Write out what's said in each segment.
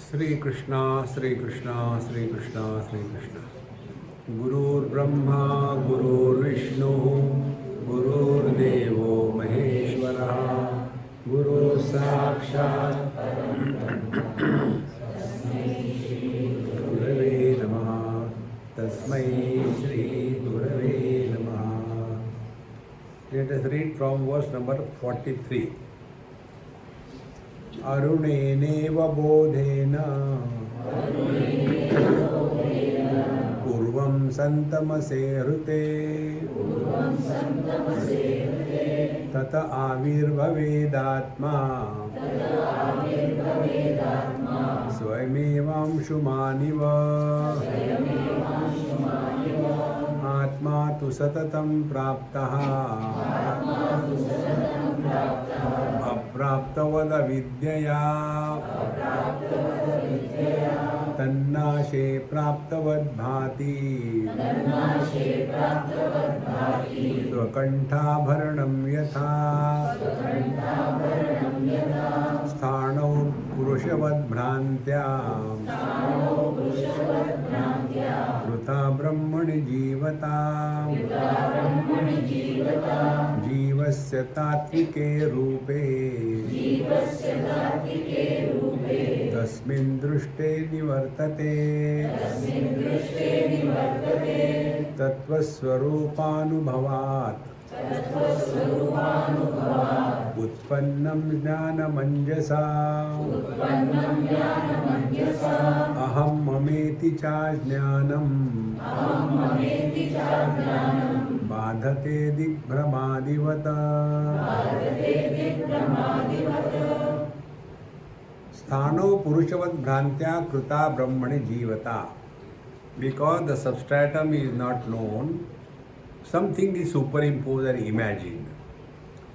श्री कृष्णा श्री कृष्णा श्री कृष्णा श्री कृष्णा। गुरुर्ब्रह्मा गुरुर्विष्णु गुरुर्देवो महेश्वरः गुरु साक्षात् गुरवे नमः। तस्मै श्री गुरवे नमः। Let us read from verse number 43. अरुणेनेव बोधेन पूर्वं सन्तमसे हृते तत आविर्भवेदात्मा स्वयमेवांशुमानिव आत्मा तु सततं प्राप्तः अप्राप्तवदविद्यया तन्नाशे प्राप्तवद्भाति स्वकण्ठाभरणं यथा स्थाणौ पुरुषवद्भ्रान्त्या कृता ब्रह्मणि जीवता जीवस्य तात्विके रूपे तस्मिन् दृष्टे निवर्तते तत्त्वस्वरूपानुभवात् उत्पन्नं ज्ञानमञ्जसा अहं ममेति चाज्ञानम् बाधते दिग्भ्रमादिवत् स्थानो पुरुषवत् भ्रांत्या कृता ब्रह्मणि जीवता. Because the substratum is not known, something is superimposed and imagined.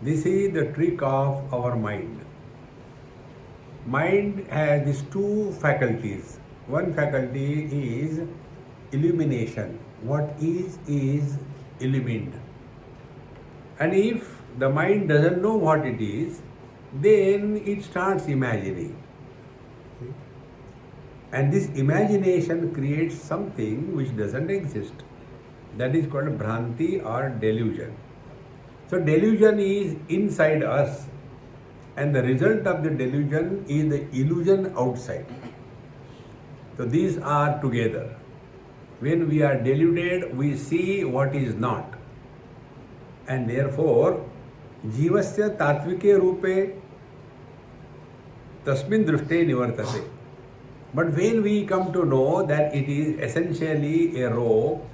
This is the trick of our mind. Mind has these two faculties. One faculty is illumination. What is illumined. And if the mind doesn't know what it is, then it starts imagining. And this imagination creates something which doesn't exist. That is called Bhranti or delusion. So delusion is inside us, and the result of the delusion is the illusion outside. So these are together. When we are deluded, we see what is not. And therefore, जीवस्य तात्विके रूपे तस्मिन् दृष्टे निवर्तते. But when we come to know that it is essentially a rope,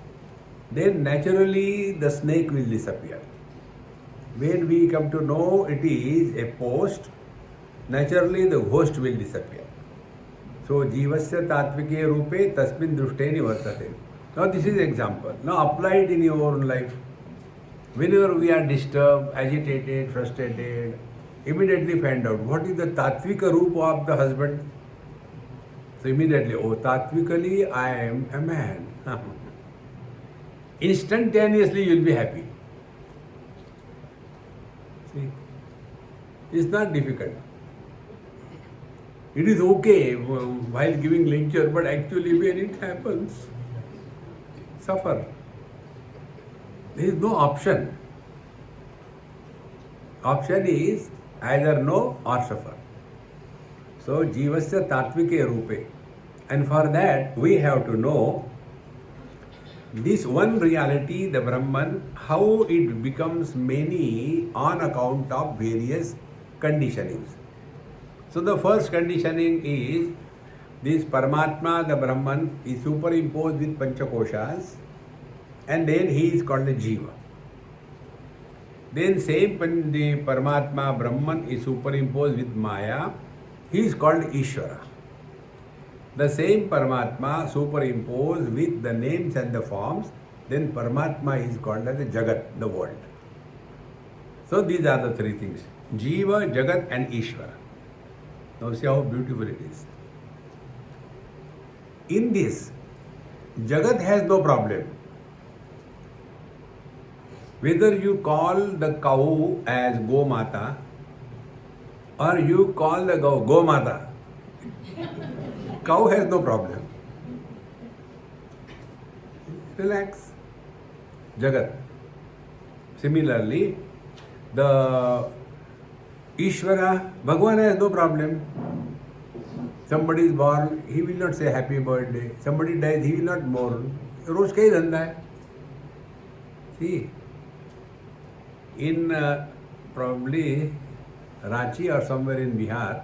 then naturally the snake will disappear. When we come to know it is a post, naturally the host will disappear. So jivasya tatvike rupe tasmin drushte nivartate. Now this is example. Now apply it in your own life. Whenever we are disturbed, agitated, frustrated, immediately find out what is the tatvika rupa of the husband. So immediately, oh, tatvikally I am a man. Instantaneously you will be happy. See, it's not difficult. It is okay while giving lecture, but actually when it happens, suffer. There is no option. Option is either know or suffer. So, jivasya tatvike rupe. And for that, we have to know this one reality, the Brahman, how it becomes many on account of various conditionings. So, the first conditioning is this Paramatma, the Brahman, is superimposed with Panchakoshas, and then he is called the Jiva. Then same the Paramatma, Brahman, is superimposed with Maya. He is called Ishvara. The same Paramatma superimposed with the names and the forms, then Paramatma is called as the Jagat, the world. So these are the three things. Jiva, Jagat and Ishvara. Now see how beautiful it is. In this, Jagat has no problem. Whether you call the cow as Gomata or you call the Gomata, Cow has no problem. Relax. Jagat. Similarly, the Ishvara, Bhagwan has no problem. Somebody is born, he will not say happy birthday. Somebody dies, he will not mourn. रोज का ही धंधा है. See, in probably Ranchi or somewhere in Bihar,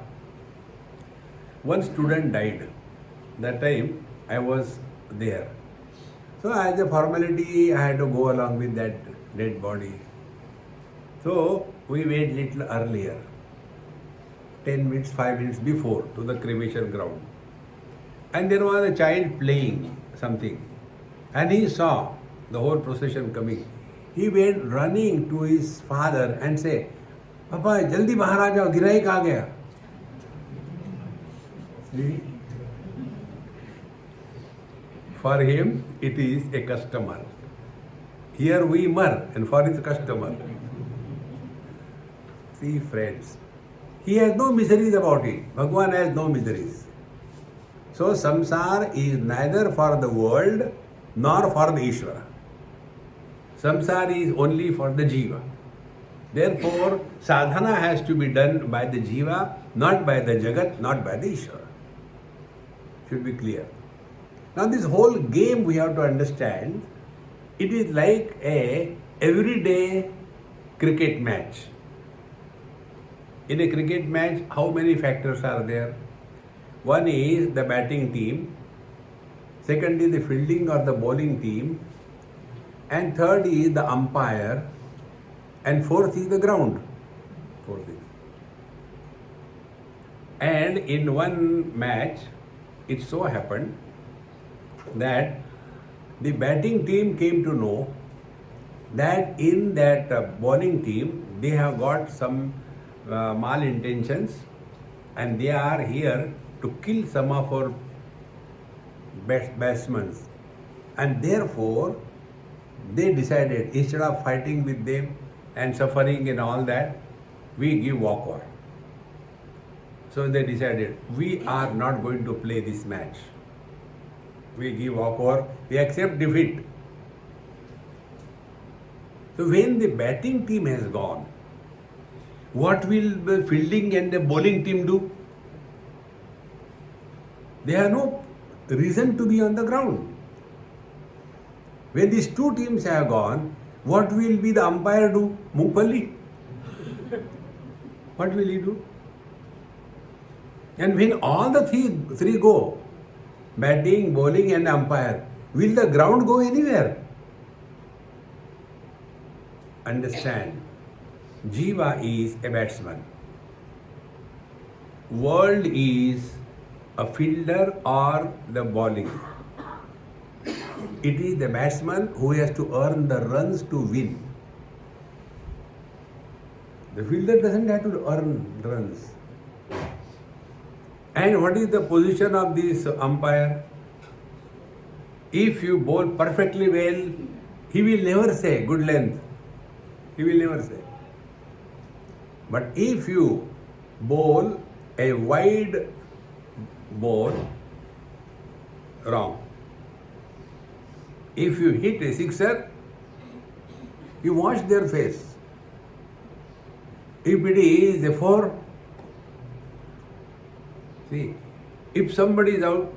one student died. That time I was there. So as a formality, I had to go along with that dead body. So we went little earlier, 10 minutes, 5 minutes before, to the cremation ground. And there was a child playing something. And he saw the whole procession coming. He went running to his father and said, "Papa, jaldi bahar aa jao, गिराई आ गया." See? For him, it is a customer. Here we mur, and for his customer. See, friends, he has no miseries about it. Bhagwan has no miseries. So, samsara is neither for the world nor for the Ishvara. Samsara is only for the jiva. Therefore, sadhana has to be done by the jiva, not by the jagat, not by the Ishvara. Should be clear. Now, this whole game we have to understand, it is like a everyday cricket match. In a cricket match, how many factors are there? One is the batting team, second is the fielding or the bowling team, and third is the umpire, and fourth is the ground. Fourth is. And in one match, it so happened that the batting team came to know that in that bowling team, they have got some malintentions and they are here to kill some of our batsmen. And therefore, they decided, instead of fighting with them and suffering and all that, we give walkover. So they decided, we are not going to play this match. We give walkover, we accept defeat. So when the batting team has gone, what will the fielding and the bowling team do? They have no reason to be on the ground. When these two teams have gone, what will be the umpire do? Mungpali. What will he do? And when all the three go, batting, bowling and umpire, will the ground go anywhere? Understand, Jiva is a batsman. World is a fielder or the bowling. It is the batsman who has to earn the runs to win. The fielder doesn't have to earn runs. And what is the position of this umpire? If you bowl perfectly well, he will never say good length. He will never say. But if you bowl a wide ball, wrong. If you hit a sixer, you watch their face. If it is a four, see, if somebody is out,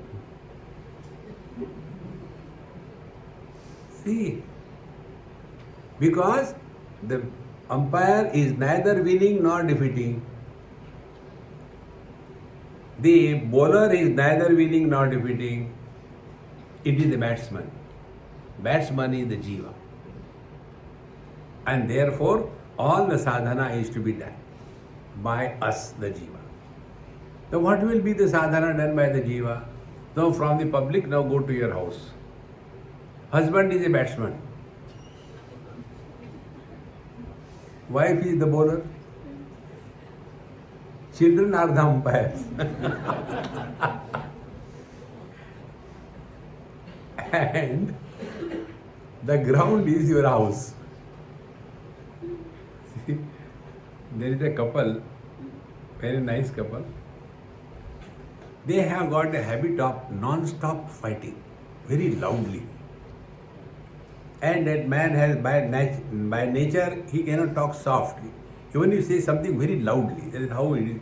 see, because the umpire is neither winning nor defeating. The bowler is neither winning nor defeating. It is the batsman. Batsman is the jiva. And therefore, all the sadhana is to be done by us, the jiva. Now, what will be the sadhana done by the jiva? Now, from the public, now go to your house. Husband is a batsman. Wife is the bowler. Children are the umpires. And the ground is your house. See, there is a couple, very nice couple. they have got a habit of non-stop fighting, very loudly. And that man has, by nature, he cannot talk softly. Even if you say something very loudly, that is how his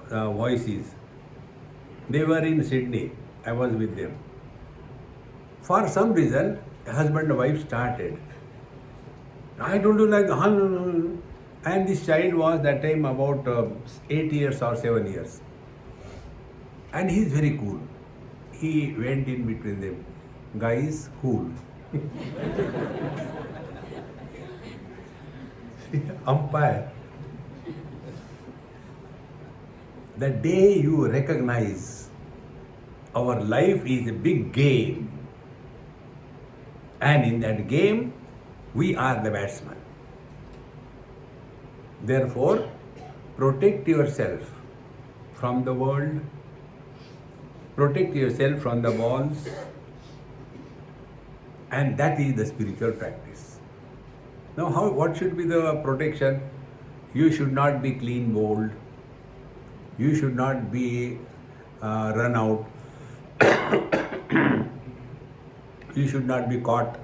voice is. They were in Sydney, I was with them. For some reason, husband and wife started. I don't do like, and this child was that time about 8 years or 7 years. And he is very cool. He went in between them. Guys, cool. Umpire. The day you recognize our life is a big game, and in that game, we are the batsman. Therefore, protect yourself from the world, protect yourself from the balls, and that is the spiritual practice. Now, what should be the protection? You should not be clean bowled. You should not be run out. You should not be caught.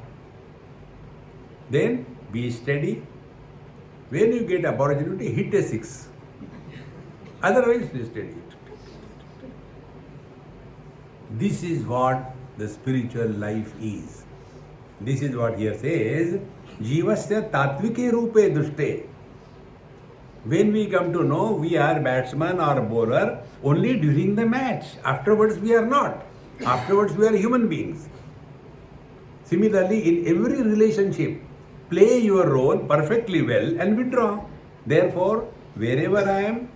Then be steady. When you get opportunity, hit a six. Otherwise, be steady. This is what the spiritual life is. This is what here says, Jivasya tatvike rupe dushte. When we come to know we are batsman or bowler only during the match. Afterwards we are not. Afterwards we are human beings. Similarly, in every relationship, play your role perfectly well and withdraw. Therefore, wherever I am,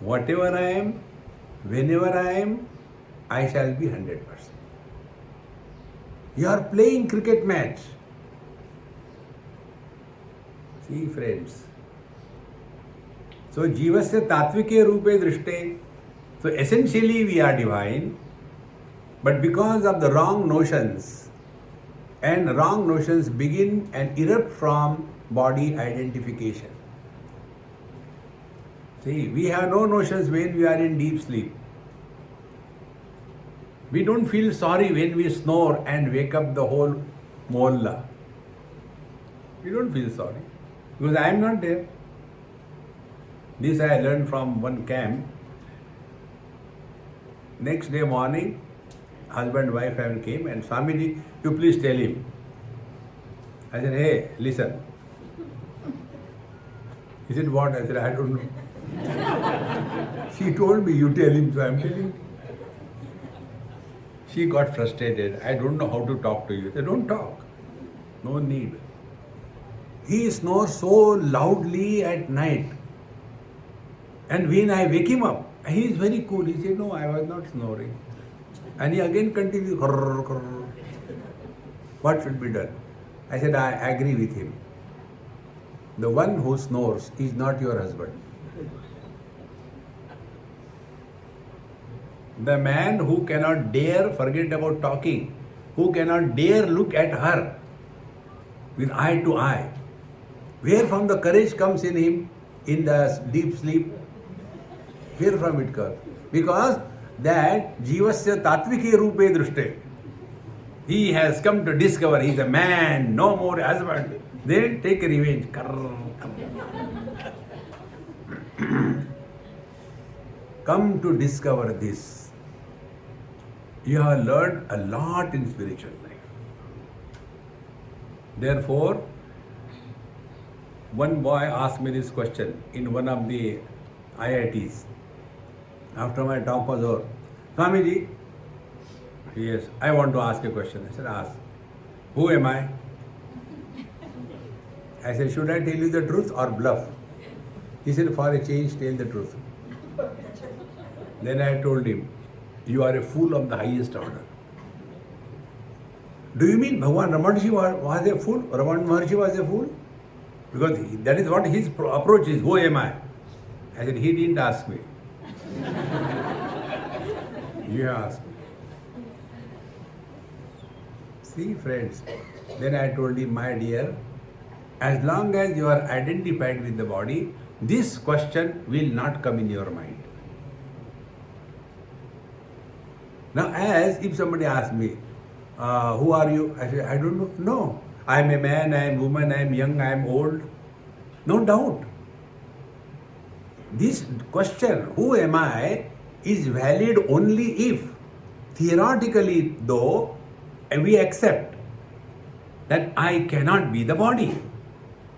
whatever I am, whenever I am, I shall be 100%. You are playing cricket match. See, friends. So, Jivasya tatvike rupe drishte. So, essentially we are divine, but because of the wrong notions, and wrong notions begin and erupt from body identification. See, we have no notions when we are in deep sleep. We don't feel sorry when we snore and wake up the whole mohalla. We don't feel sorry because I am not there. This I learned from one camp. Next day morning, husband, wife and came and Swamiji, you please tell him. I said, hey, listen. He said, what? I said, I don't know. She told me, you tell him, so I am telling you. She got frustrated. I don't know how to talk to you. I said, don't talk. No need. He snores so loudly at night. And when I wake him up, he is very cool. He said, no, I was not snoring. And he again continued, what should be done? I said, I agree with him. The one who snores is not your husband. The man who cannot dare forget about talking, who cannot dare look at her with eye to eye, where from the courage comes in him in the deep sleep? Where from it comes? Because that Jivasya tatvike rupe drushte. He has come to discover he is a man, no more husband. Then take revenge. Come to discover this. You have learned a lot in spiritual life. Therefore, one boy asked me this question in one of the IITs. After my talk was over, Swamiji, yes, I want to ask a question. I said, ask. Who am I? I said, should I tell you the truth or bluff? He said, for a change, tell the truth. Then I told him, you are a fool of the highest order. Do you mean Bhagwan Ramanji was a fool? Raman Maharshi was a fool? Because that is what his approach is. Who am I? I said, he didn't ask me. You asked me. See, friends, then I told him, my dear, as long as you are identified with the body, this question will not come in your mind. Now, as if somebody asks me, who are you? I say, I don't know. No. I am a man, I am woman, I am young, I am old. No doubt. This question, who am I, is valid only if, theoretically though, we accept that I cannot be the body.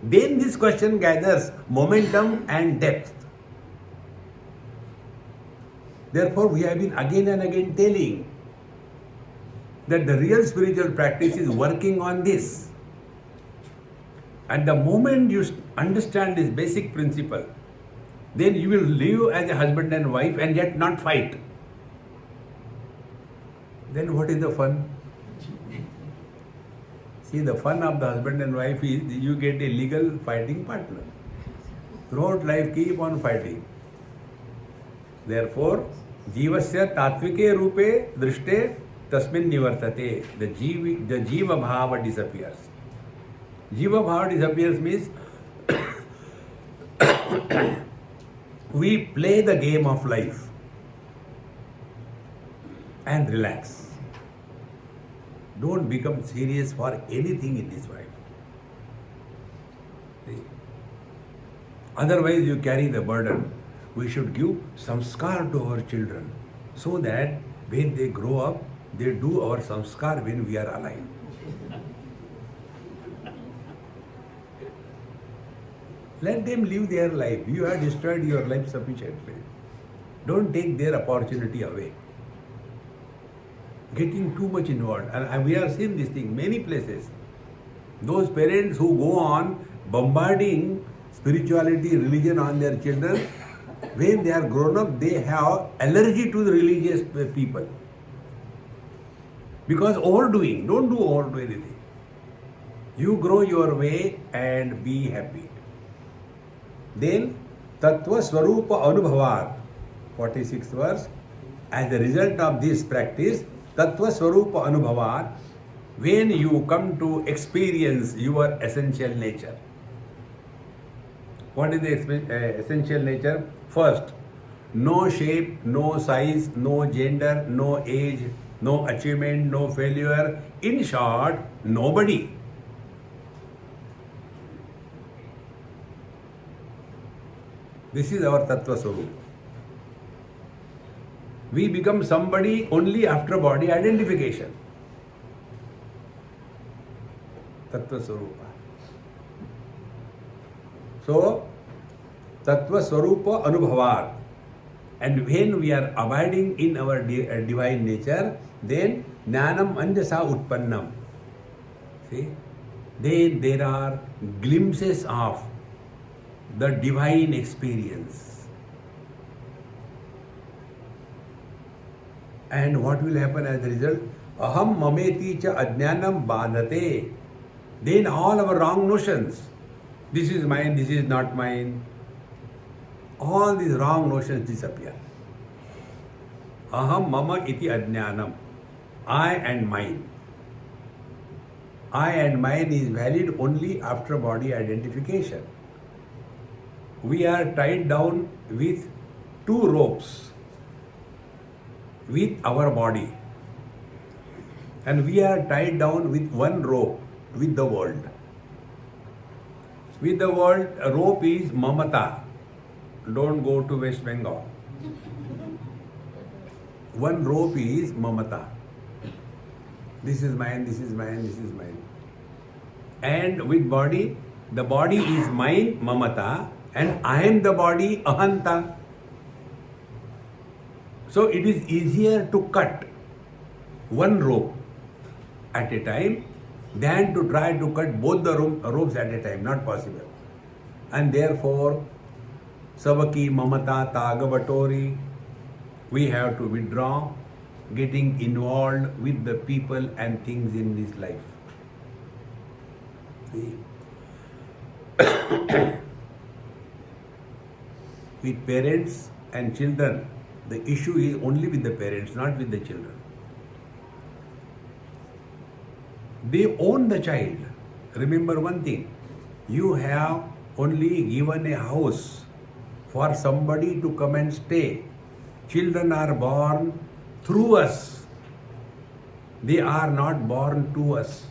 Then this question gathers momentum and depth. Therefore, we have been again and again telling that the real spiritual practice is working on this. And the moment you understand this basic principle, then you will live as a husband and wife and yet not fight. Then what is the fun? See, the fun of the husband and wife is you get a legal fighting partner. Throughout life, keep on fighting. Therefore, जीवस्य तात्विके रूपे दृष्टे तस्मिन् निवर्तते. The jiva bhava disappears. Jiva bhava disappears means we play the game of life and relax. Don't become serious for anything in this life. See? Otherwise, you carry the burden. We should give samskar to our children so that when they grow up, they do our samskar when we are alive. Let them live their life. You have destroyed your life sufficiently. Don't take their opportunity away. Getting too much involved. And we have seen this thing many places. Those parents who go on bombarding spirituality, religion on their children, when they are grown up, they have allergy to the religious people. Because overdoing, don't do overdo anything. You grow your way and be happy. Then, Tattva Swarupa Anubhavat, 46th verse, as a result of this practice, Tattva Swarupa Anubhavat, when you come to experience your essential nature. What is the essential nature? First, no shape, no size, no gender, no age, no achievement, no failure. In short, nobody. This is our Tattva Swarupa. We become somebody only after body identification. Tattva Swarupa. So, Tattva Swarupa Anubhavat. And when we are abiding in our divine nature, then Jnanam Anjasa Utpannam. See? Then there are glimpses of the divine experience. And what will happen as a result? Aham mameti cha ajnanam badhate. Then all our wrong notions, this is mine, this is not mine, all these wrong notions disappear. Aham mama iti ajnanam. I and mine. I and mine is valid only after body identification. We are tied down with two ropes with our body, and we are tied down with one rope with the world. With the world, a rope is mamata. Don't go to West Bengal. One rope is mamata. This is mine, this is mine, this is mine. And with body, the body is mine, mamata, and I am the body, ahanta. So it is easier to cut one rope at a time than to try to cut both the ropes at a time. Not possible. And therefore, Savaki Mamata Tagavatori, we have to withdraw, getting involved with the people and things in this life. See? With parents and children, the issue is only with the parents, not with the children. They own the child. Remember one thing, you have only given a house for somebody to come and stay. Children are born through us. They are not born to us.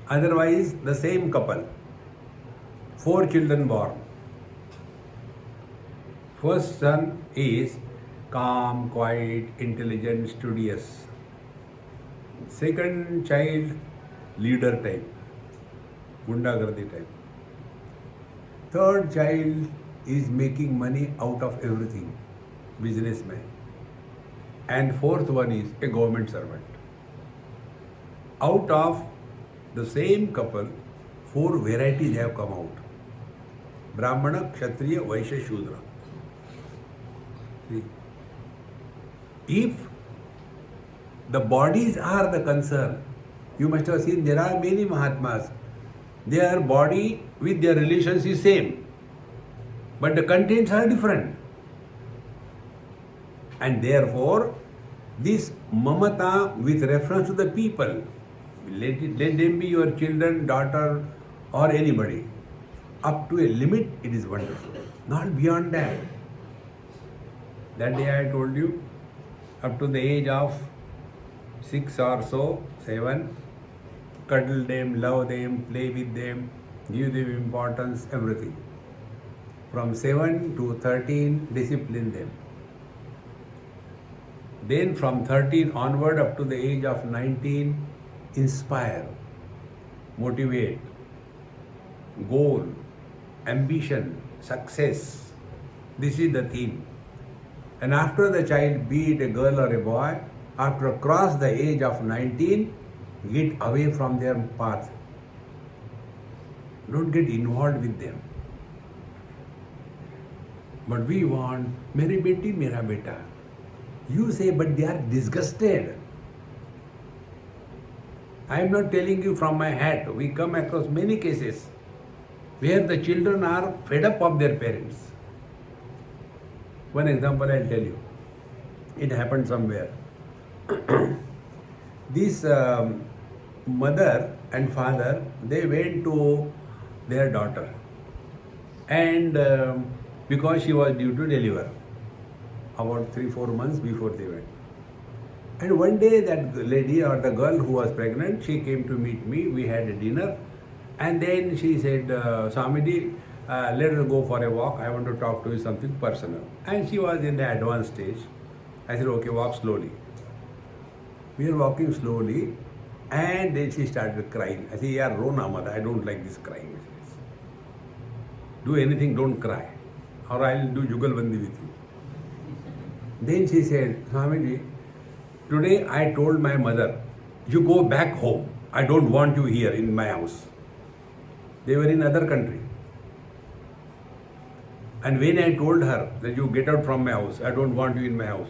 Otherwise, the same couple, 4 children born. First son is calm, quiet, intelligent, studious. Second child, leader type, gundagardi type. Third child is making money out of everything, businessman. And fourth one is a government servant. Out of the same couple, 4 varieties have come out. Brahmana, Kshatriya, Vaishya, Shudra. See? If the bodies are the concern, you must have seen there are many Mahatmas. Their body with their relations is same, but the contents are different. And therefore, this mamata with reference to the people, let them be your children, daughter, or anybody. Up to a limit, it is wonderful. Not beyond that. That day I told you, up to the age of 6 or so, 7, cuddle them, love them, play with them, give them importance, everything. From 7 to 13, discipline them. Then from 13 onward up to the age of 19, inspire, motivate, goal, ambition, success. This is the theme. And after the child, be it a girl or a boy, after cross the age of 19, get away from their path. Don't get involved with them. But we want, Meri beti, mera beta. You say, but they are disgusted. I am not telling you from my hat. We come across many cases where the children are fed up of their parents. One example I will tell you. It happened somewhere. This mother and father, they went to their daughter. And because she was due to deliver, about 3-4 months before they went. And one day that lady or the girl who was pregnant, she came to meet me. We had a dinner. And then she said, Swamiji, let us go for a walk. I want to talk to you something personal. And she was in the advanced stage. I said, okay, walk slowly. We are walking slowly. And then she started crying. I said, yeah, Rona mother, I don't like this crying. Do anything, don't cry. Or I'll do Jugalbandi with you. Then she said, Swamiji, today I told my mother, you go back home. I don't want you here in my house. They were in other country. And when I told her that you get out from my house, I don't want you in my house,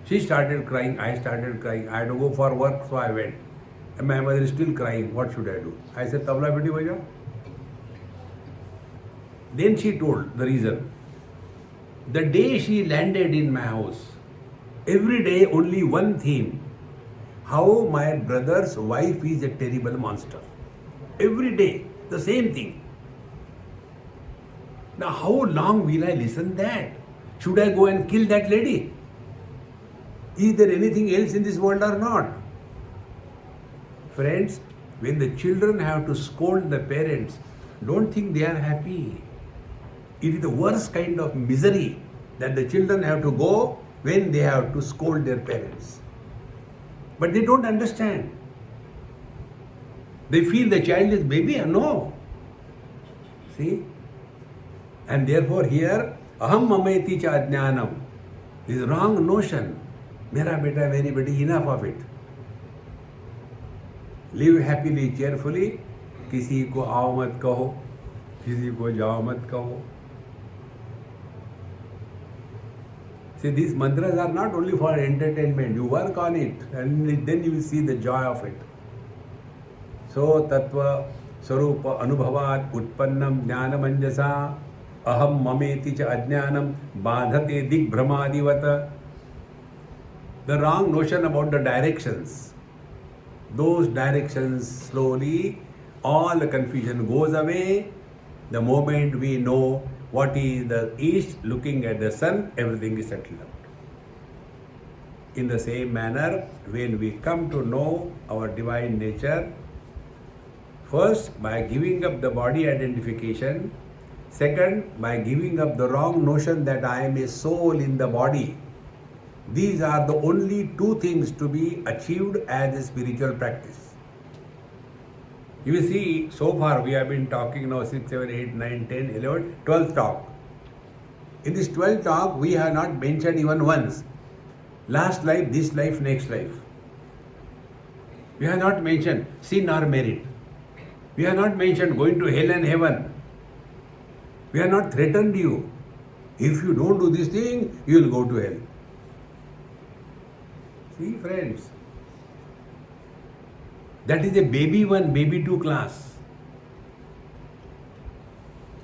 she started crying, I started crying. I had to go for work, so I went. And my mother is still crying. What should I do? I said, Tabla beti baja. Then she told the reason. The day she landed in my house, every day only one theme. How my brother's wife is a terrible monster. Every day, the same thing. Now how long will I listen that? Should I go and kill that lady? Is there anything else in this world or not? Friends, when the children have to scold the parents, don't think they are happy. It is the worst kind of misery that the children have to go when they have to scold their parents. But they don't understand. They feel the child is baby. No. See? And therefore here, aham mameti cha ajnanam. This wrong notion. Mera beta, very beti, enough of it. Live happily, cheerfully. किसी को आओ मत कहो, किसी को जाओ मत कहो. See, these mantras are not only for entertainment. You work on it and then you will see the joy of it. So, tattva sarupa anubhavat utpannam jnanamanjasa aham mameti cha ajnanam badhate digbhrmadivata. The wrong notion about the directions. Those directions slowly, all the confusion goes away. The moment we know what is the east, looking at the sun, everything is settled out. In the same manner, when we come to know our divine nature, first by giving up the body identification, second by giving up the wrong notion that I am a soul in the body. These are the only two things to be achieved as a spiritual practice. You see, so far we have been talking now 6, 7, 8, 9, 10, 11, 12th talk. In this 12th talk, we have not mentioned even once last life, this life, next life. We have not mentioned sin or merit. We have not mentioned going to hell and heaven. We have not threatened you. If you don't do this thing, you will go to hell. See, friends, that is a baby 1, baby 2 class.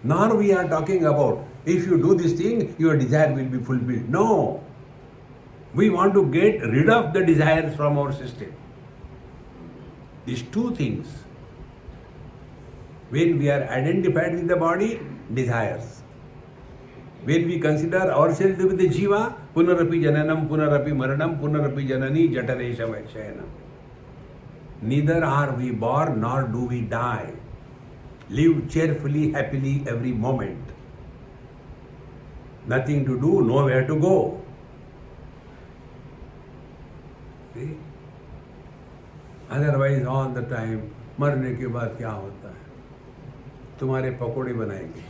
Nor we are talking about if you do this thing, your desire will be fulfilled. No. We want to get rid of the desires from our system. These two things. When we are identified with the body, desires. When we consider ourselves to be the jiva, punarapi jananam, punarapi maranam, punarapi janani jataresha vaishayanam. Neither are we born nor do we die. Live cheerfully, happily every moment. Nothing to do, nowhere to go. See? Otherwise, all the time, मरने के बाद क्या होता है? तुम्हारे पकोड़े बनाएंगे.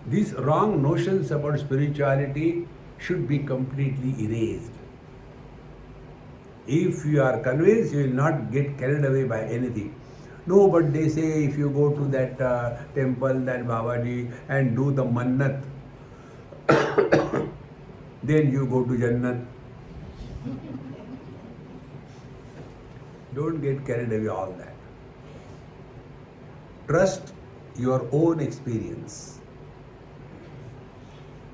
These wrong notions about spirituality should be completely erased. If you are convinced, you will not get carried away by anything. No, but they say if you go to that temple, that Babaji, and do the mannat, then you go to Jannat. Don't get carried away all that. Trust your own experience.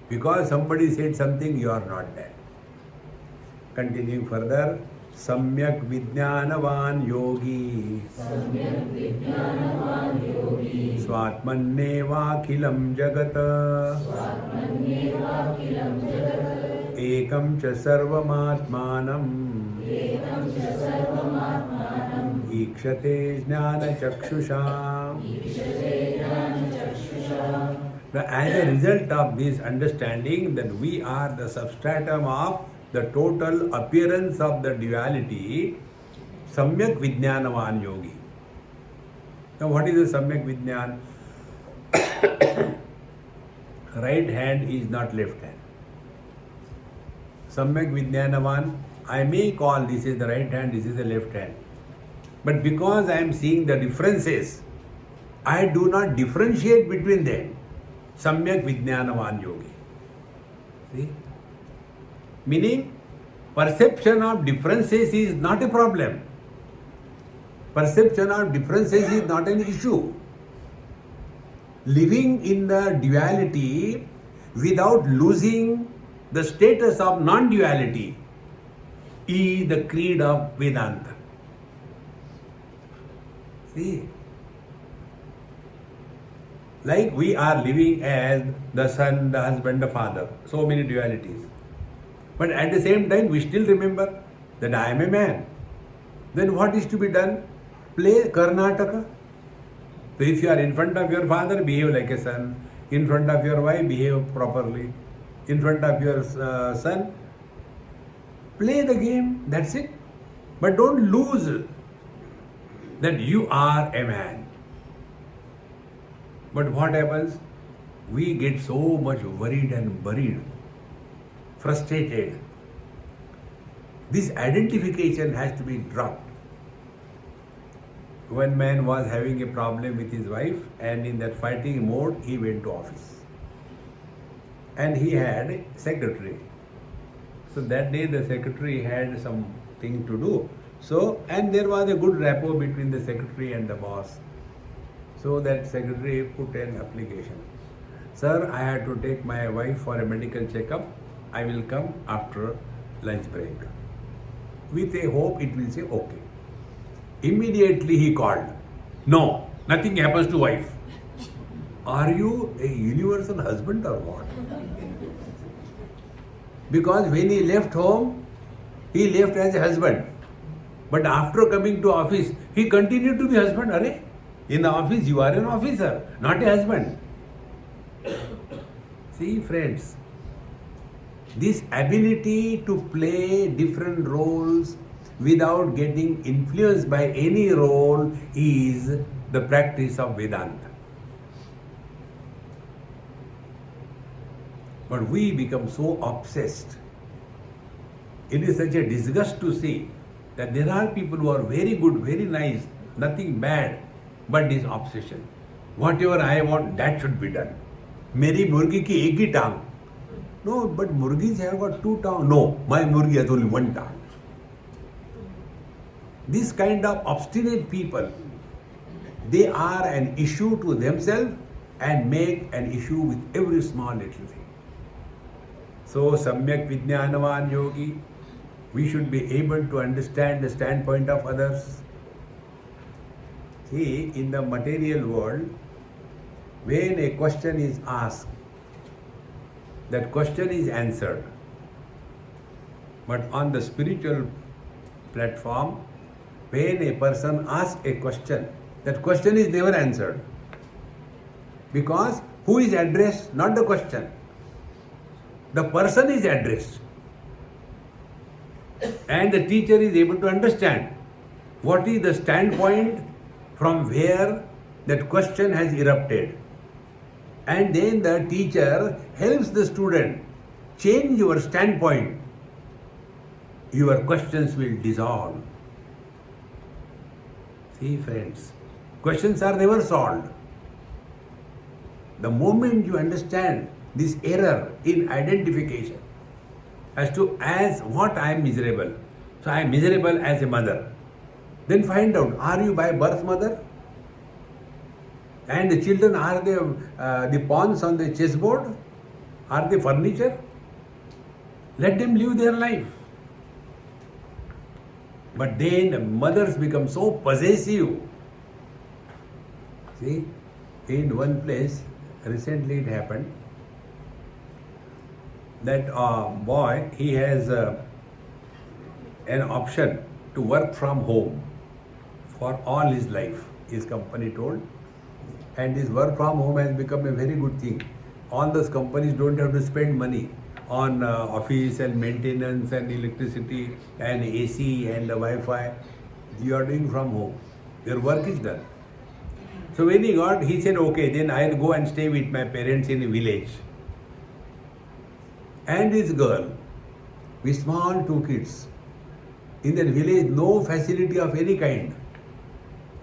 Because somebody said something, you are not that. Continuing further, Samyak Vijnanavan Yogi Swatmannevakhilam Jagata Ekam cha sarvamatmanam Ikshate jnana chakshusha. As a result of this understanding that we are the substratum of the total appearance of the duality, Samyak Vijnanavan Yogi. Now what is the Samyak Vijnan? Right hand is not left hand. Samyak Vijnanavan, I may call this is the right hand, this is the left hand. But because I am seeing the differences, I do not differentiate between them. Samyak Vijnanavan Yogi. See? Meaning, perception of differences is not a problem. Perception of differences is not an issue. Living in the duality without losing the status of non-duality is the creed of Vedanta. See? Like we are living as the son, the husband, the father. So many dualities. But at the same time, we still remember that I am a man. Then what is to be done? Play Karnataka. So if you are in front of your father, behave like a son. In front of your wife, behave properly. In front of your son, play the game. That's it. But don't lose that you are a man. But what happens? We get so much worried and buried, frustrated. This identification has to be dropped. One man was having a problem with his wife, and in that fighting mode, he went to office. And he had a secretary. So that day the secretary had something to do. So, and there was a good rapport between the secretary and the boss. So that secretary put an application. Sir, I had to take my wife for a medical checkup. I will come after lunch break. With a hope it will say okay. Immediately he called. No, nothing happens to wife. are you a universal husband or what? Because when he left home, he left as a husband. But after coming to office, he continued to be husband. Arey, in the office, you are an officer, not a husband. See, friends, this ability to play different roles without getting influenced by any role is the practice of Vedanta. But we become so obsessed. It is such a disgust to see that there are people who are very good, very nice, nothing bad, but this obsession. Whatever I want, that should be done. Meri murgi ki ek hi tang. No, but murgis have got two tongues. No, my murgi has only one tongue. This kind of obstinate people, they are an issue to themselves and make an issue with every small little thing. So, Samyak Vijnanavan Yogi, we should be able to understand the standpoint of others. See, in the material world, when a question is asked, that question is answered. But on the spiritual platform, when a person asks a question, that question is never answered. Because who is addressed? Not the question. The person is addressed. And the teacher is able to understand what is the standpoint from where that question has erupted. And then the teacher helps the student change your standpoint. Your questions will dissolve. See, friends, questions are never solved. The moment you understand this error in identification as what I am miserable. So I am miserable as a mother. Then find out, are you by birth mother? And the children, are they the pawns on the chessboard? Are they furniture? Let them live their life. But then the mothers become so possessive. See, in one place, recently it happened, that boy, he has an option to work from home for all his life, his company told. And this work from home has become a very good thing. All those companies don't have to spend money on office and maintenance and electricity and AC and the Wi-Fi. You are doing from home. Your work is done. So when he said, okay, then I'll go and stay with my parents in a village. And this girl, with small 2 kids, in that village, no facility of any kind.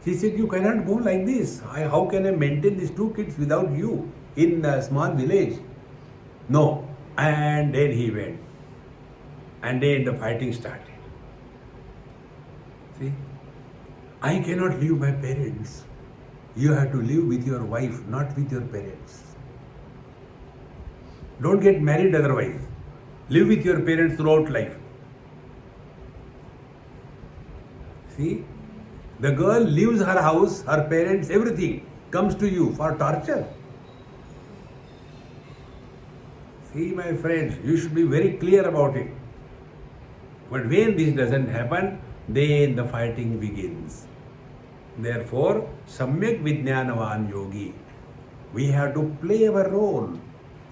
She said, you cannot go like this. How can I maintain these 2 kids without you in a small village? No. And then he went. And then the fighting started. See, I cannot leave my parents. You have to live with your wife, not with your parents. Don't get married otherwise. Live with your parents throughout life. See, the girl leaves her house, her parents, everything comes to you for torture. See, my friends, you should be very clear about it. But when this doesn't happen, then the fighting begins. Therefore, Samyak Vijnanavan Yogi, we have to play our role.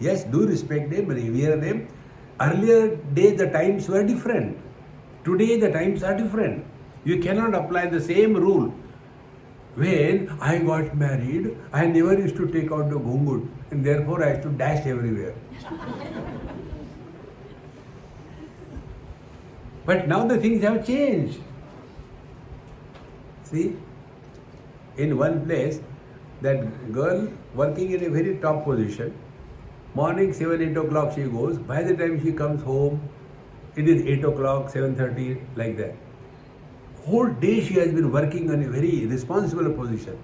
Yes, do respect them, revere them. Earlier days, the times were different. Today, the times are different. You cannot apply the same rule. When I got married, I never used to take out the ghungut, and therefore I used to dash everywhere. But now the things have changed. See, in one place, that girl working in a very top position, morning 7-8 o'clock she goes, by the time she comes home, it is 8 o'clock, 7:30, like that. Whole day she has been working on a very responsible position.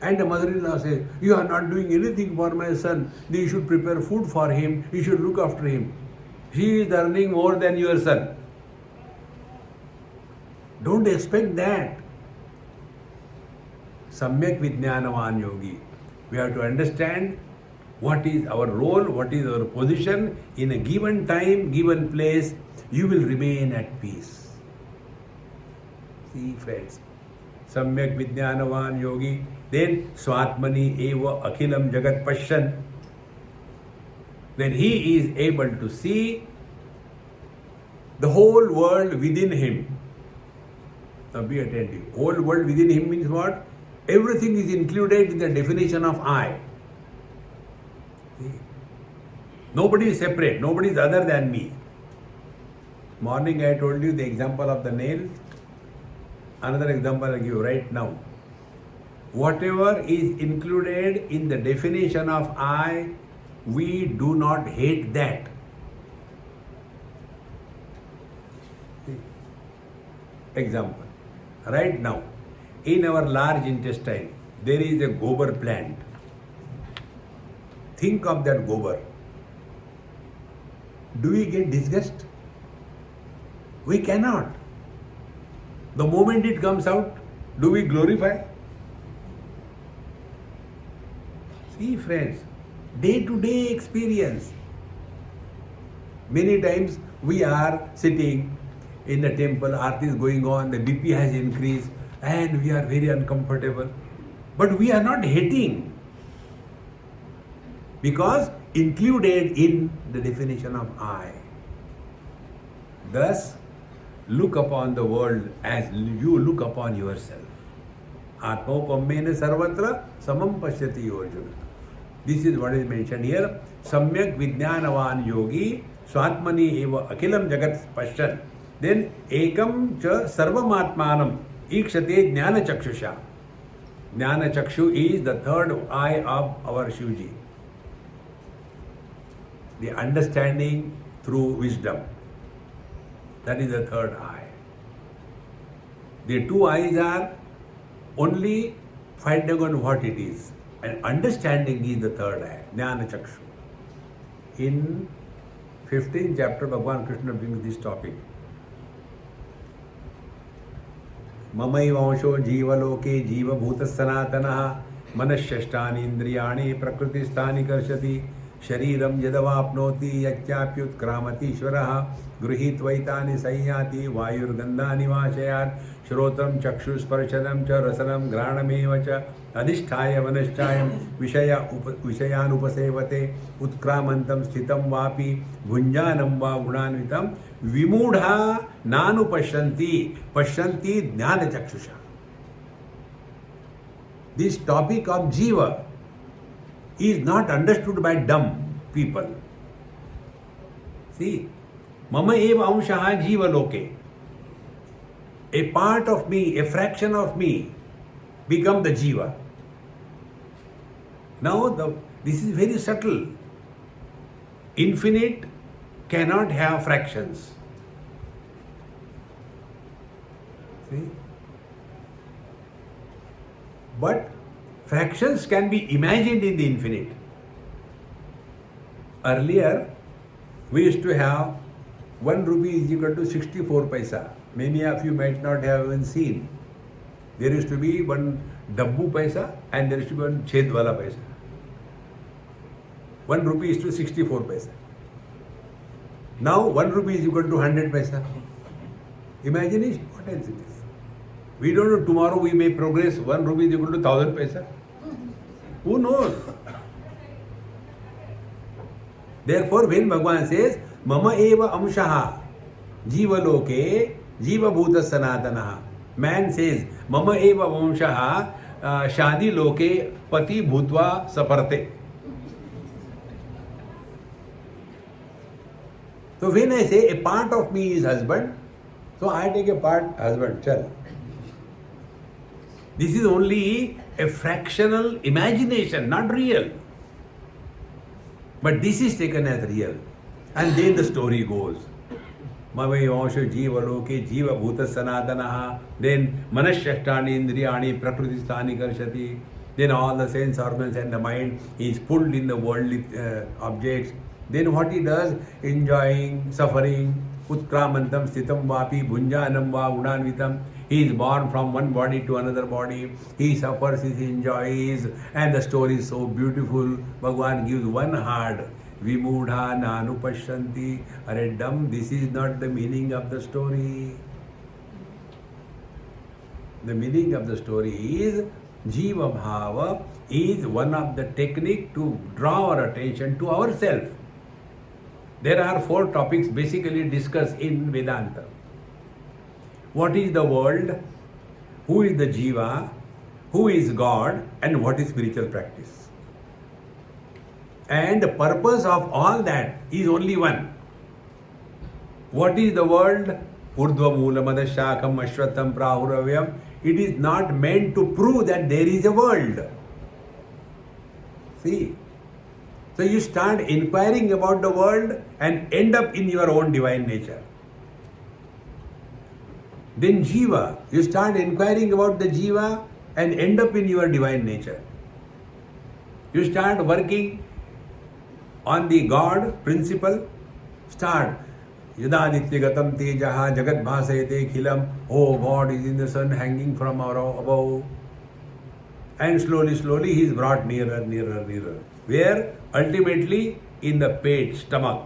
And the mother-in-law says, you are not doing anything for my son. You should prepare food for him. You should look after him. She is earning more than your son. Don't expect that. Samyak Vijnanavan Yogi. We have to understand what is our role, what is our position in a given time, given place. You will remain at peace. See, friends, Samyak Vijnanavan Yogi, then Swatmani Eva Akhilam Jagat Pashyan. Then he is able to see the whole world within him. Now be attentive. Whole world within him means what? Everything is included in the definition of I. See? Nobody is separate. Nobody is other than me. Morning I told you the example of the nail. Another example I give you right now. Whatever is included in the definition of I, we do not hate that. See? Example. Right now, in our large intestine, there is a gobar plant. Think of that gobar. Do we get disgust? We cannot. The moment it comes out, do we glorify? See, friends, day-to-day experience. Many times we are sitting in the temple, Aarti is going on, the BP has increased, and we are very uncomfortable. But we are not hating, because included in the definition of I. Thus, look upon the world as you look upon yourself. Atmopamena sarvatra samam pashyati Arjuna. This is what is mentioned here. Samyak Vijnanavan Yogi Swatmani Eva Akhilam Jagat Pashyan. Then Ekam Cha Sarvamatmanam Ikshate Jnana Chakshusha. Jnana Chakshu is the third eye of our Shivji. The understanding through wisdom. That is the third eye. The two eyes are only finding on what it is. And understanding is the third eye, Jnana Chakshu. In 15th chapter, Bhagavan Krishna brings this topic. Mamaivansho jivaloke jiva bhuta sanatanaha manashyashtani indriyani prakritisthani karshati शरीरम यदवाप्नोति यच्चाप्युत्क्रामतीश्वरः गृहीत्वैतानि संयाति वायुर्गन्धानि वाशयात् श्रोत्रं चक्षुस्पर्शनं च रसनं घ्राणमेव च अधिष्ठाय मनश्चायं विषयानुपसेवते उत्क्रामन्तं स्थितं वापि भुञ्जानं वा गुणान्वितं विमूढा नानुपश्यन्ति पश्यन्ति ज्ञानचक्षुषा. This topic of jiva is not understood by dumb people. See, mama eva amshaha jiva loke. A part of me, a fraction of me become the jiva. Now this is very subtle. Infinite cannot have fractions. See? But fractions can be imagined in the infinite. Earlier, we used to have 1 rupee is equal to 64 paisa. Many of you might not have even seen. There used to be 1 dabbu paisa and there used to be 1 chedwala paisa. 1 rupee is to 64 paisa. Now 1 rupee is equal to 100 paisa. Imagination, what else it is? We don't know, tomorrow we may progress, 1 rupee is equal to 1000 paisa. Who knows? Therefore, when Bhagavan says, Mama eva amshaha jiva loke jiva bhuta sanatanaha. Man says, Mama eva amshaha shadi loke pati bhutva saparte. So when I say a part of me is husband, so I take a part husband, chal. This is only a fractional imagination, not real. But this is taken as real. And then the story goes. Mavai vansho jiva loke jiva bhuta sanatanaha. Then manashyashtani indriyani prakritisthani karshati. Then all the sense organs and the mind is pulled in the worldly objects. Then what he does? Enjoying, suffering, utkramantam sthitam vapi bhunjanam va unanvitam. He is born from one body to another body. He suffers, he enjoys, and the story is so beautiful. Bhagwan gives one heart. Vimudha nanupashyanti. Are dumb, this is not the meaning of the story. The meaning of the story is Jiva Bhava is one of the technique to draw our attention to ourselves. There are 4 topics basically discussed in Vedanta. What is the world? Who is the Jiva? Who is God? And what is spiritual practice? And the purpose of all that is only one. What is the world? Urdhva Moola Madashakam Ashwatam Prahuravyam. It is not meant to prove that there is a world. See? So you start inquiring about the world and end up in your own divine nature. Then Jiva, you start inquiring about the Jiva and end up in your divine nature. You start working on the God principle, start Yadaditya tejaha jagat bhasayate khilam. Oh, God is in the sun hanging from above. And slowly he is brought nearer. Where? Ultimately in the pet, stomach.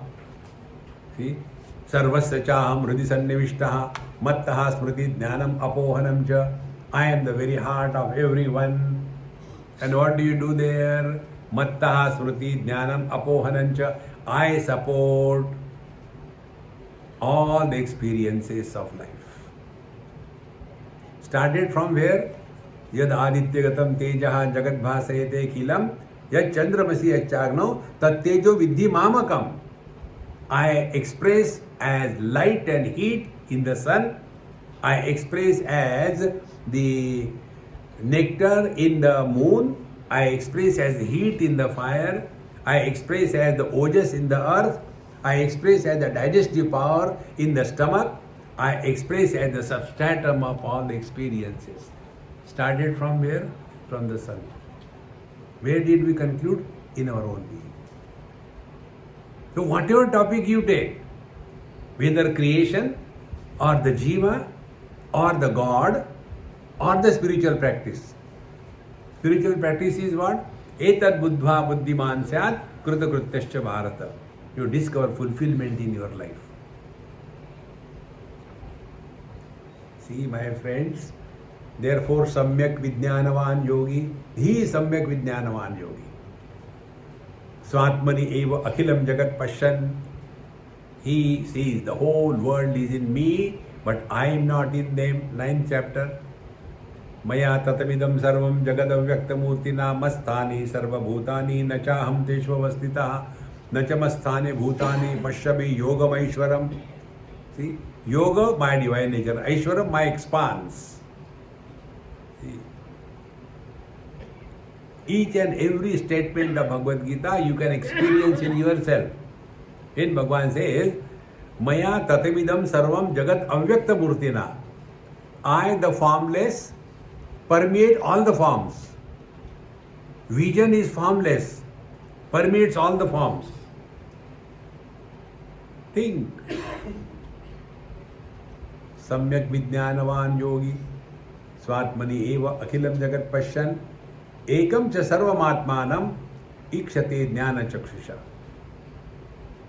See? Sarvasya chaham hridi sannivishtaha mattaha smriti jnanam apohanam cha. I am the very heart of everyone. And what do you do there? Mattaha smriti jnanam apohanam cha. I support all the experiences of life. Started from where? Yad adityagatam tejaha jagat bhasayate khilam yad chandramasi achagno tat tejo vidhi mamakam. I express as light and heat in the sun. I express as the nectar in the moon. I express as heat in the fire. I express as the ojas in the earth. I express as the digestive power in the stomach. I express as the substratum of all the experiences. Started from where? From the sun. Where did we conclude? In our own being. So whatever topic you take, whether creation or the Jiva or the God or the spiritual practice. Spiritual practice is what? Etad buddhva buddhiman syat kruta krutyascha bharata. You discover fulfillment in your life. See, my friends, therefore Samyak Vijnanavan Yogi, he is Samyak Vijnanavan Yogi. Swatmani eva akhilam jagat pashan. He sees the whole world is in me, but I am not in them. 9th chapter. Maya tatamidam sarvam jagadavyaktamurtina masthani sarva bhutani nachaham teshvavastitaha nachamasthane bhutani pashyami yogam aishwaram. See, yoga, my divine nature. Aishwaram, my expanse. See, each and every statement of Bhagavad Gita you can experience in yourself. In Bhagavan says, Maya tatamidam sarvam jagat avyakta murtina. I, the formless, permeate all the forms. Vision is formless, permeates all the forms. Think. Samyak Vijnanavan Yogi Swatmani eva akhilam jagat pashyan ekam cha sarvamatmanam ikshate jnana chakshusha.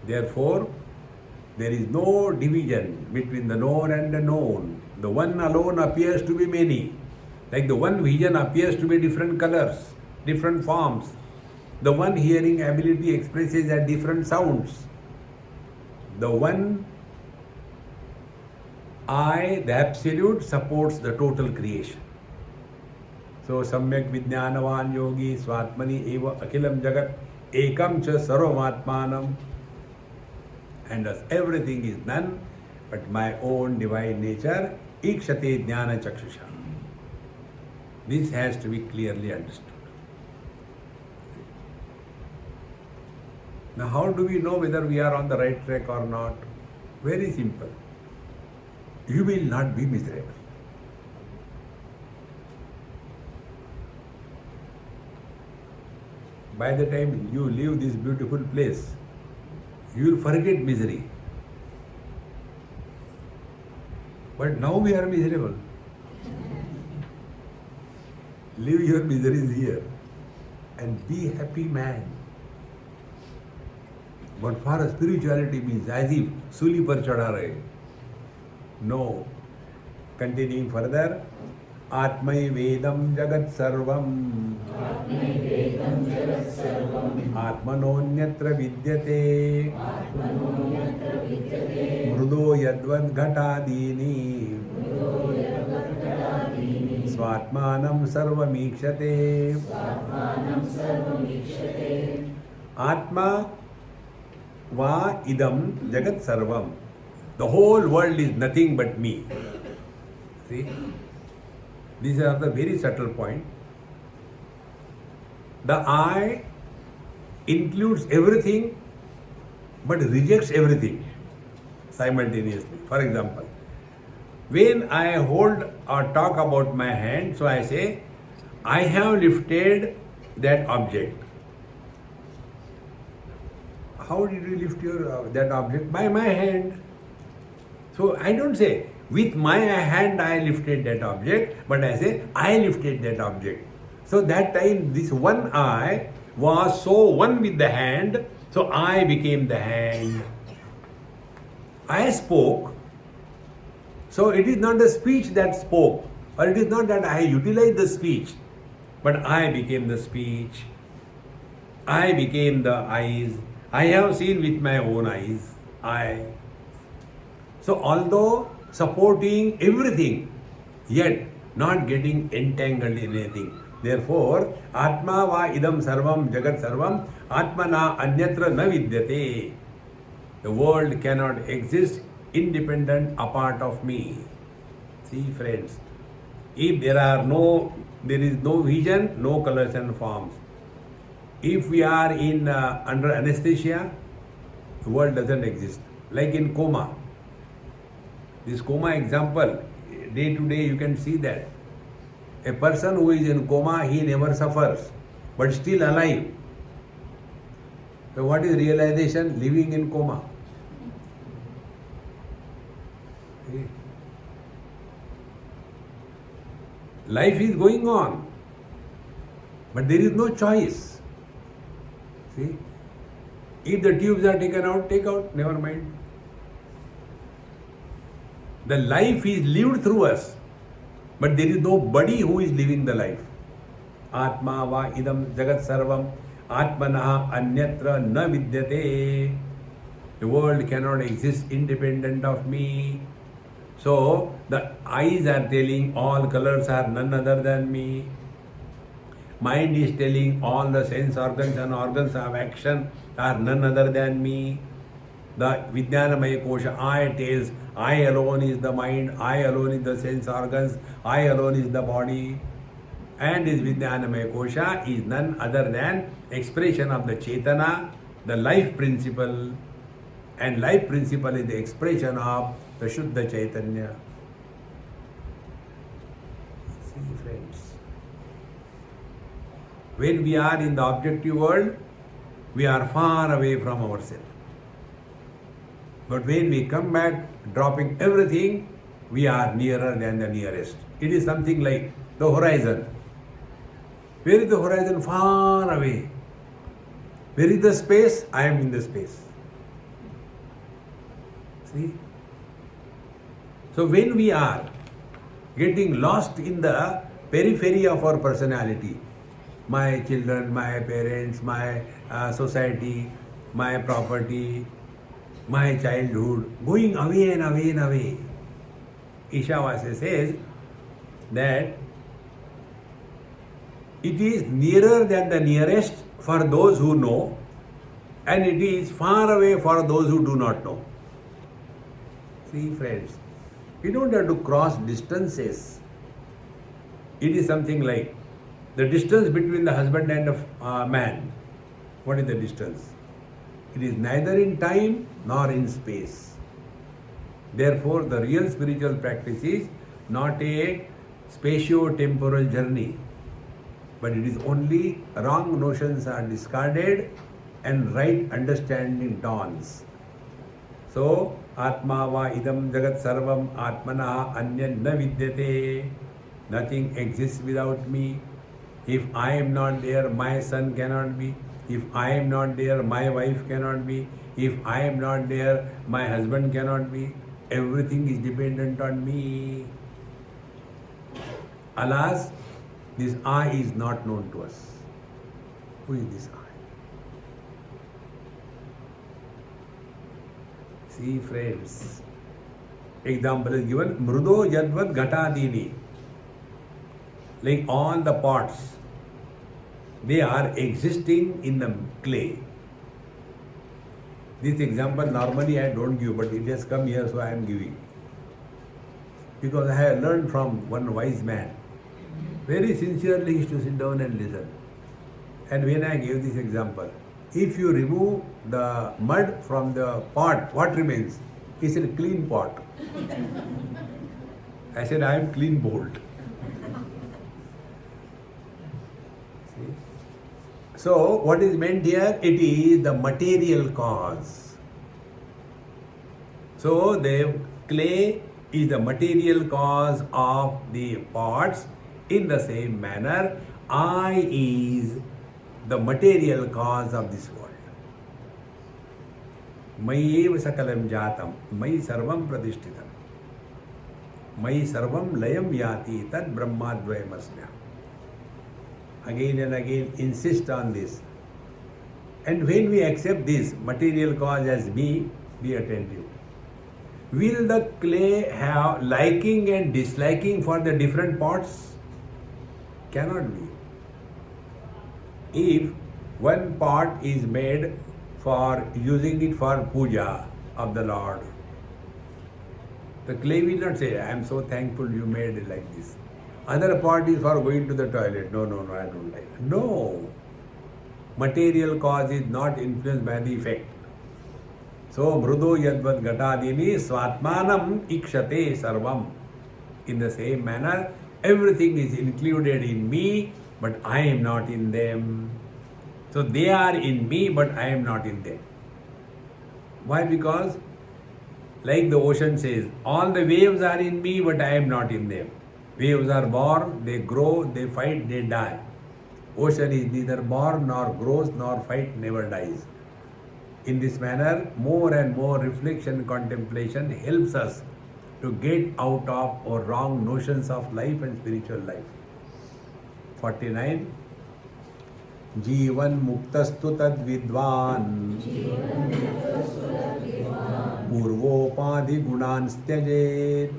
Therefore, there is no division between the known and the known. The one alone appears to be many. Like the one vision appears to be different colors, different forms. The one hearing ability expresses at different sounds. The one I, the Absolute, supports the total creation. So, Samyak Vijnanavan Yogi Swatmani eva akhilam jagat ekam cha sarvamatmanam. And thus everything is none but my own divine nature, ikshate jnana chakshusha. This has to be clearly understood. Now, how do we know whether we are on the right track or not? Very simple. You will not be miserable. By the time you leave this beautiful place, you will forget misery. But now we are miserable. Leave your miseries here and be happy, man. But for a spirituality means as if suli par chada rahe. No. Continuing further. Atmai Vedam Jagat Sarvam Atmanonyatra Vidyate Mrudo Yadvad Ghatadini Swatmanam Sarvamikshate. Atma Va Idam Jagat Sarvam. The whole world is nothing but me. See? These are the very subtle point. The I includes everything but rejects everything simultaneously. For example, when I hold or talk about my hand, so I say, I have lifted that object. How did you lift your that object? By my hand. So I don't say, with my hand I lifted that object, but I say, I lifted that object. So that time this one I was so one with the hand, so I became the hand. I spoke, so it is not the speech that spoke, or it is not that I utilized the speech, but I became the speech. I became the eyes. I have seen with my own eyes. So although supporting everything, yet not getting entangled in anything. Therefore, Atma va idam sarvam jagat sarvam atmana anyatra na vidyate. The world cannot exist independent apart of me. See friends, if there is no vision, no colors and forms. If we are in under anesthesia, the world doesn't exist. Like in coma. This coma example, day to day you can see that. A person who is in coma, he never suffers, but still alive. So what is realization? Living in coma. Life is going on, but there is no choice. See? If the tubes are taken out, take out, never mind. The life is lived through us, but there is nobody who is living the life. Atma va idam jagat sarvam atmanaha anyatra na vidyate. The world cannot exist independent of me. So the eyes are telling all colors are none other than me. Mind is telling all the sense organs and organs of action are none other than me. The Vijnanamaya Kosha, I tells, I alone is the mind, I alone is the sense organs, I alone is the body. And this Vijnanamaya Kosha is none other than expression of the Chetana, the life principle. And life principle is the expression of the Shuddha Chaitanya. See friends, when we are in the objective world, we are far away from ourselves. But when we come back, dropping everything, we are nearer than the nearest. It is something like the horizon. Where is the horizon? Far away. Where is the space? I am in the space. See? So when we are getting lost in the periphery of our personality, my children, my parents, my society, my property, my childhood, going away and away and away. Ishavasya says that it is nearer than the nearest for those who know, and it is far away for those who do not know. See friends, we don't have to cross distances. It is something like the distance between the husband and a man. What is the distance? It is neither in time nor in space. Therefore, the real spiritual practice is not a spatio-temporal journey, but it is only wrong notions are discarded and right understanding dawns. So, Atma va idam jagat sarvam atmana anya na vidyate. Nothing exists without me. If I am not there, my son cannot be. If I am not there, my wife cannot be. If I am not there, my husband cannot be. Everything is dependent on me. Alas, this I is not known to us. Who is this I? See, friends, example is given, Mrudo Yadvat Ghatadini. Like all the pots, they are existing in the clay. This example normally I don't give, but it has come here, so I am giving. Because I have learned from one wise man. Very sincerely he used to sit down and listen. And when I gave this example, if you remove the mud from the pot, what remains? He said, clean pot. I said, I am clean bowled. See? So, what is meant here? It is the material cause. So, the clay is the material cause of the pots. In the same manner, I is the material cause of this world. Mayeva sakalam jatam, Mai sarvam pratishtitam, Mai sarvam layam yati, tad brahmadvayam asmya. Again and again insist on this. And when we accept this material cause as me, be attentive. Will the clay have liking and disliking for the different pots? Cannot be. If one pot is made for using it for puja of the Lord, the clay will not say, I am so thankful you made it like this. Other pot is for going to the toilet. No, I don't like it. No. Material cause is not influenced by the effect. So, Mrudo Yadvat Ghatadini Swatmanam Ikshate Sarvam. In the same manner, everything is included in me, but I am not in them. So they are in me, but I am not in them. Why? Because, like the ocean says, all the waves are in me, but I am not in them. Waves are born, they grow, they fight, they die. Ocean is neither born nor grows nor fight, never dies. In this manner, more and more reflection and contemplation helps us to get out of our wrong notions of life and spiritual life. 49. Jivan muktastu tad vidvan purvopadi gunanstyajet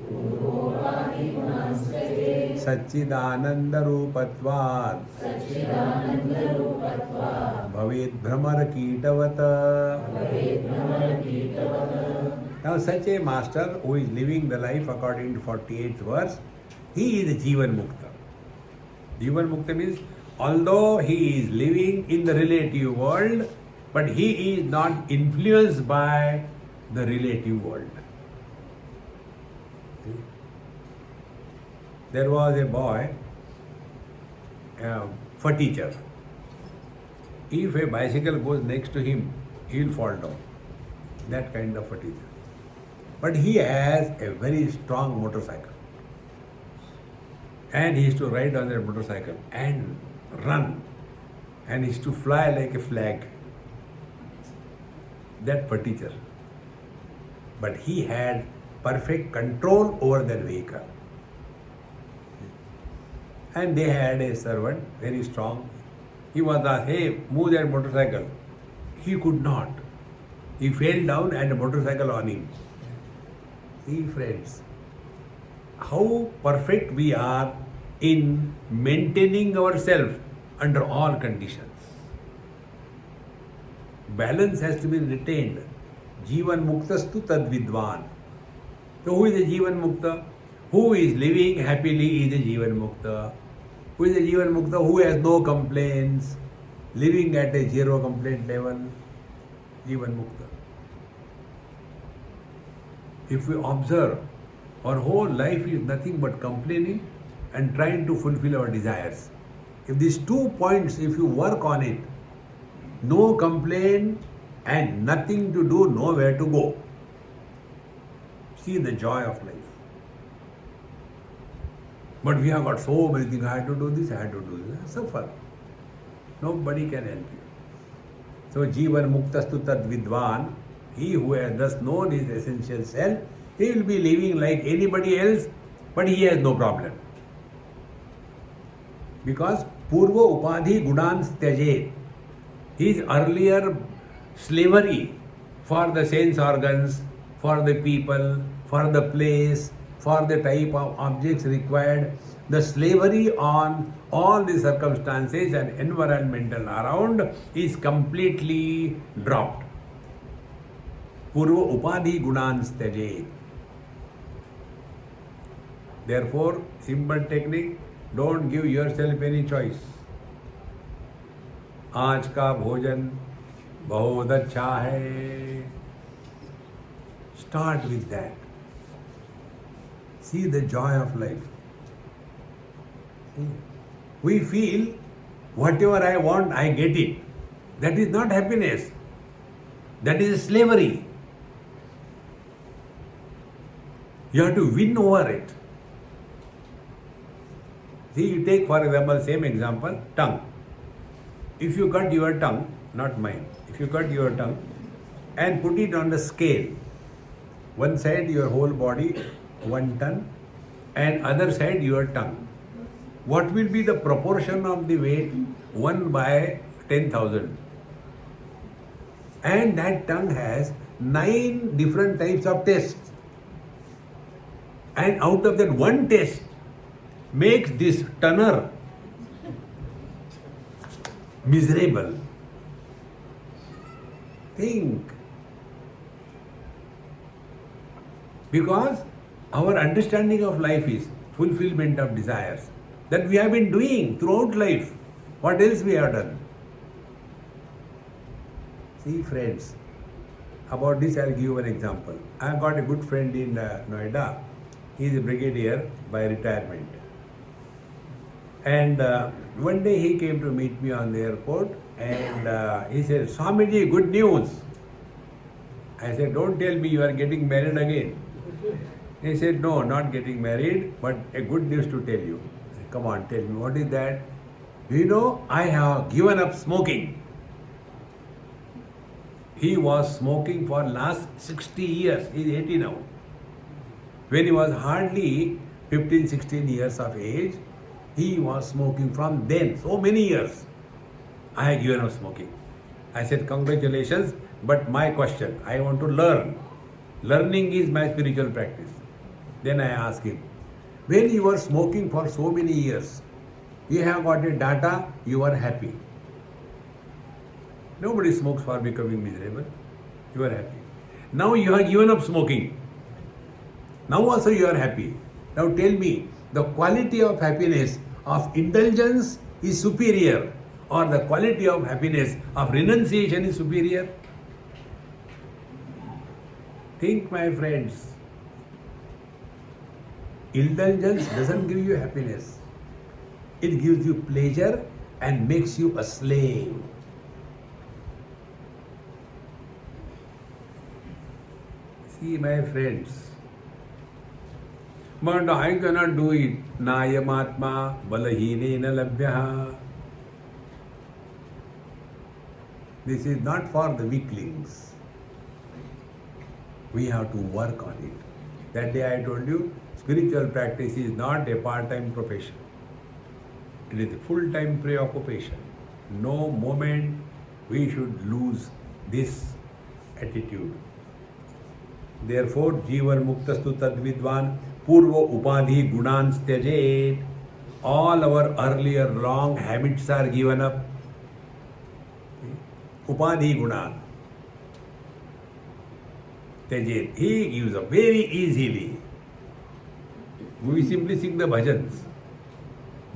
Satchidananda rupatvat bhavet bhramar kitavata. Now such a master who is living the life according to 48th verse, he is a Jivan Mukta. Jivan Mukta means although he is living in the relative world, but he is not influenced by the relative world. There was a boy for teacher. If a bicycle goes next to him, he will fall down. That kind of a teacher. But he has a very strong motorcycle. And he used to ride on that motorcycle and run. And he used to fly like a flag. That for teacher. But he had perfect control over that vehicle. And they had a servant, very strong. He was asked, hey, move that motorcycle. He could not. He fell down and the motorcycle on him. See, friends, how perfect we are in maintaining ourselves under all conditions. Balance has to be retained. Jivan muktastu tad vidvan. So who is a Jivan Mukta? Who is living happily is a Jivan Mukta. Who is a Jivan Mukta? Who has no complaints, living at a zero complaint level. Jivan Mukta. If we observe, our whole life is nothing but complaining and trying to fulfill our desires. If these 2 points, if you work on it, no complaint and nothing to do, nowhere to go. See the joy of life. But we have got so many things. I had to do this, I had to do this. Suffer. Nobody can help you. So, Jivan Muktastu Tad Vidwan, he who has thus known his essential self, he will be living like anybody else, but he has no problem. Because Purva Upadhi Gunan Tyajet, his earlier slavery for the sense organs, for the people, for the place, for the type of objects required, the slavery on all the circumstances and environmental around is completely dropped. Purva Upadhi Gunan Tyajet. Therefore, simple technique, don't give yourself any choice. आज का भोजन बहुत अच्छा है. Start with that. See the joy of life. We feel whatever I want, I get it. That is not happiness. That is slavery. You have to win over it. See, you take for example, same example, tongue. If you cut your tongue, not mine, if you cut your tongue and put it on the scale, one side your whole body, 1 ton, and other side your tongue, what will be the proportion of the weight? 1 by 10,000. And that tongue has 9 different types of tastes. And out of that one taste makes this tunner miserable. Think. Because our understanding of life is fulfillment of desires. That we have been doing throughout life. What else we have done? See friends, about this I'll give you an example. I have got a good friend in Noida. He is a brigadier by retirement. And one day he came to meet me on the airport and he said, Swamiji, good news. I said, don't tell me you are getting married again. He said, no, not getting married, but a good news to tell you. I said, come on, tell me, what is that? You know, I have given up smoking. He was smoking for last 60 years. He is 80 now. When he was hardly 15, 16 years of age, he was smoking from then, so many years. I have given up smoking. I said, congratulations, but my question, I want to learn. Learning is my spiritual practice. Then I asked him, when you were smoking for so many years, you have got a data, you are happy. Nobody smokes for becoming miserable. You are happy. Now you have given up smoking. Now also you are happy. Now tell me, the quality of happiness of indulgence is superior or the quality of happiness of renunciation is superior? Think, my friends. Indulgence doesn't give you happiness. It gives you pleasure and makes you a slave. See, my friends, but I cannot do it. Nayamatma balahinena labhyaha. This is not for the weaklings. We have to work on it. That day I told you, spiritual practice is not a part-time profession. It is a full-time preoccupation. No moment we should lose this attitude. Therefore, Jivan Muktastu Tad Vidwan Purva Upadhi Gunan Tyajet. All our earlier wrong habits are given up. Upadhi Gunan Tyajet. He gives up very easily. We simply sing the bhajans.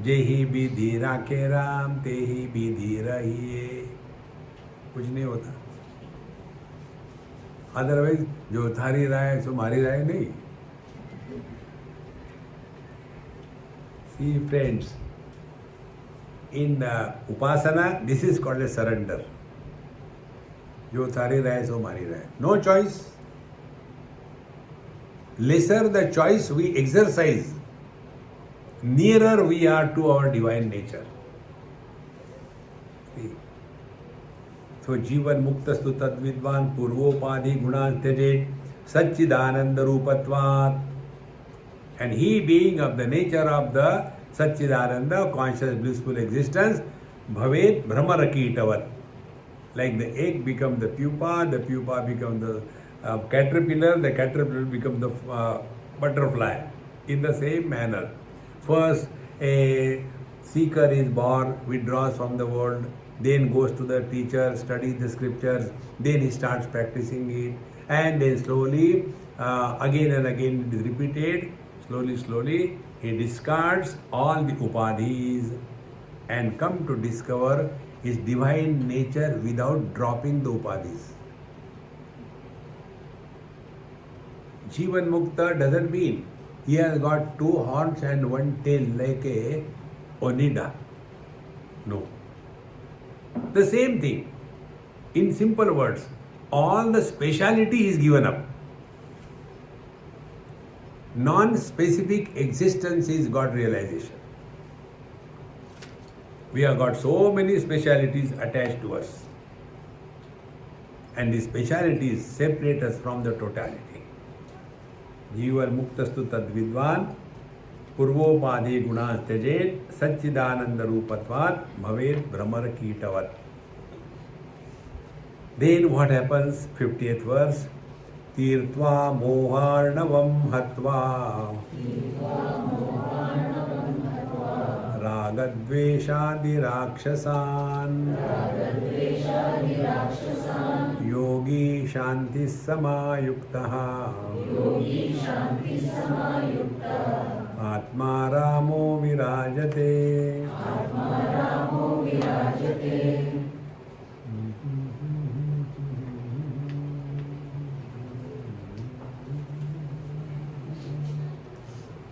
Jehi vidhi rakhe Ram, tehi vidhi rahiye. कुछ नहीं होता. Otherwise, जो थारी राय सो मारी राय नहीं. See friends, in Upasana, this is called a surrender. जो थारी राय सो मारी राय. No choice. Lesser the choice we exercise, nearer we are to our divine nature. See? So Jivan Muktastu Tadvidvan Purvopadhi Gunan Tyajet Satchidananda Rupatvat. And he being of the nature of the Satchidananda, conscious blissful existence, Bhavet Brahmarakitavat. Like the egg become the pupa become the caterpillar, the caterpillar become the butterfly. In the same manner, first a seeker is born, withdraws from the world, then goes to the teacher, studies the scriptures, then he starts practicing it, and then slowly, again and again it is repeated, slowly, he discards all the upadhis and come to discover his divine nature without dropping the upadhis. Jivan Mukta doesn't mean he has got 2 horns and 1 tail like a Onida. No. The same thing. In simple words, all the speciality is given up. Non-specific existence is God realization. We have got so many specialities attached to us. And the specialities separate us from the totality. Jiva Muktastu Tadvidvan Purvopadhi Gunas Tyajet Satchidananda Rupatvat Bhavet Brahmar Kitavat. Then what happens? 50th verse. Tirtva Moharnavam Hatva Ragadveshadi Rakshasan Yogi Shanti Samayuktaha Atma Ramo Virajate.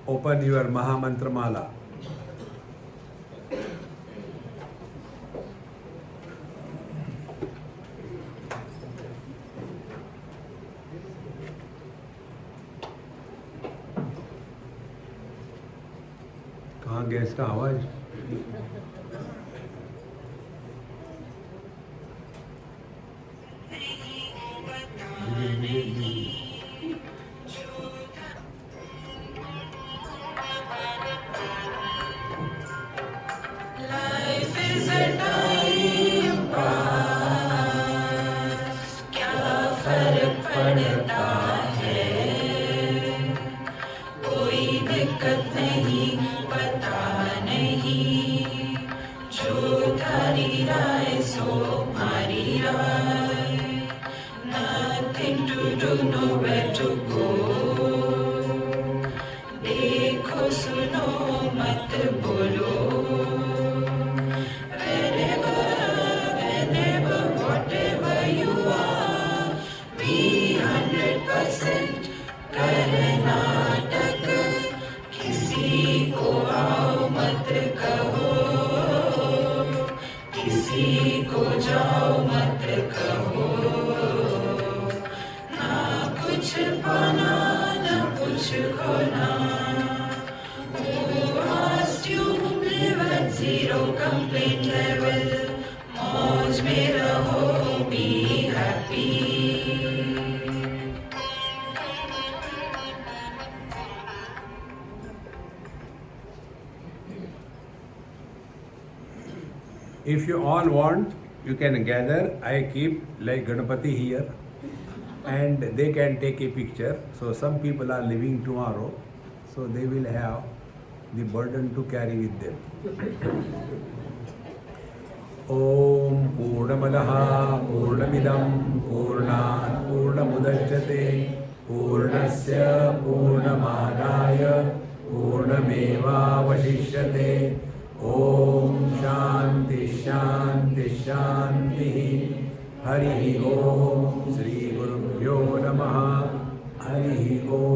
Open your Mahamantra Mala. कहाँ gas का आवाज? If you all want, you can gather. I keep like Ganapati here and they can take a picture. So some people are leaving tomorrow, so they will have the burden to carry with them. Om Purnamadaha Purnamidam Purnat Purnamudachyate Purnasya Purnamadaya Purnameva Vashishyate. Om Shanti Shanti Shanti. Hari Om Shri Gurubhyo Namaha. Hari Om.